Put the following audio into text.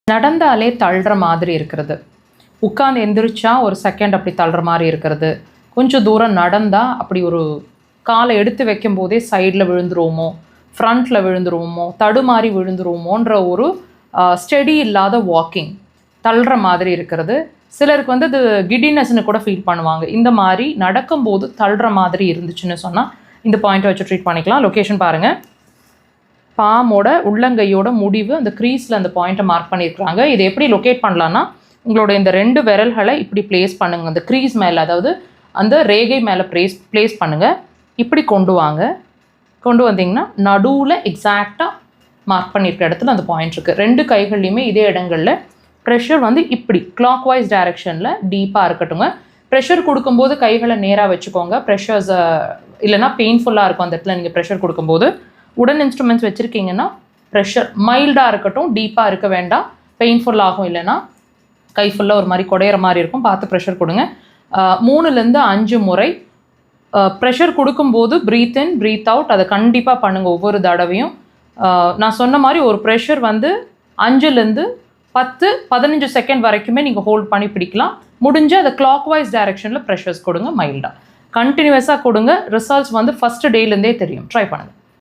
நடந்தாலே தள்ளுற மாதிரி இருக்கிறது, உட்காந்து எந்திரிச்சா ஒரு செகண்ட் அப்படி தள்ளுற மாதிரி இருக்கிறது, கொஞ்சம் தூரம் நடந்தால் அப்படி ஒரு காலை எடுத்து வைக்கும் போதே சைடில் விழுந்துருவோமோ, ஃப்ரண்ட்டில் விழுந்துருவோமோ, தடுமாறி விழுந்துருவோமோன்ற ஒரு ஸ்டெடி இல்லாத வாக்கிங், தள்ளுற மாதிரி இருக்கிறது. சிலருக்கு வந்து அது கிடினஸ்ன்னு கூட ஃபீல் பண்ணுவாங்க. இந்த மாதிரி நடக்கும்போது தள்ளுற மாதிரி இருந்துச்சுன்னு சொன்னால் இந்த பாயிண்ட்டை வச்சு ட்ரீட் பண்ணிக்கலாம். லொக்கேஷன் பாருங்கள், பாமோட உள்ளங்கையோட முடிவு அந்த க்ரீஸில் அந்த பாயிண்ட்டை மார்க் பண்ணியிருக்கிறாங்க. இதை எப்படி லொக்கேட் பண்ணலான்னா, உங்களோட இந்த 2 விரல்களை இப்படி ப்ளேஸ் பண்ணுங்கள். அந்த க்ரீஸ் மேலே, அதாவது அந்த ரேகை மேலே ப்ளேஸ் பண்ணுங்கள். இப்படி கொண்டு வாங்க. கொண்டு வந்தீங்கன்னா நடுவில் எக்ஸாக்டாக மார்க் பண்ணியிருக்க இடத்துல அந்த பாயிண்ட் இருக்குது. 2 கைகள்லையுமே இதே இடங்களில் ப்ரெஷர் வந்து இப்படி கிளாக் வைஸ் டைரெக்ஷனில் டீப்பாக இருக்கட்டுங்க. ப்ரெஷர் கொடுக்கும்போது கைகளை நேராக வச்சுக்கோங்க. ப்ரெஷர்ஸ் இல்லைனா பெயின்ஃபுல்லாக இருக்கும் அந்த இடத்துல நீங்கள் ப்ரெஷர் கொடுக்கும்போது. உடன் இன்ஸ்ட்ருமெண்ட்ஸ் வச்சுருக்கீங்கன்னா ப்ரெஷர் மைல்டாக இருக்கட்டும், டீப்பாக இருக்க வேண்டாம். பெயின்ஃபுல்லாகும், இல்லைனா கை ஃபுல்லாக ஒரு மாதிரி குடையிற மாதிரி இருக்கும். பார்த்து ப்ரெஷர் கொடுங்க. 3லேருந்து 5 முறை ப்ரெஷர் கொடுக்கும்போது ப்ரீத் இன் ப்ரீத் அவுட் அதை கண்டிப்பாக பண்ணுங்கள் ஒவ்வொரு தடவையும். நான் சொன்ன மாதிரி ஒரு ப்ரெஷர் வந்து 5லேருந்து 10-15 செகண்ட் வரைக்குமே நீங்கள் ஹோல்ட் பண்ணி பிடிக்கலாம். முடிஞ்சு அதை கிளாக் வைஸ் டைரெக்ஷனில் ப்ரெஷர்ஸ் கொடுங்க மைல்டாக. கண்டினியூஸாக கொடுங்க. ரிசல்ட்ஸ் வந்து ஃபஸ்ட்டு டேலேருந்தே தெரியும். ட்ரை பண்ணுங்கள்.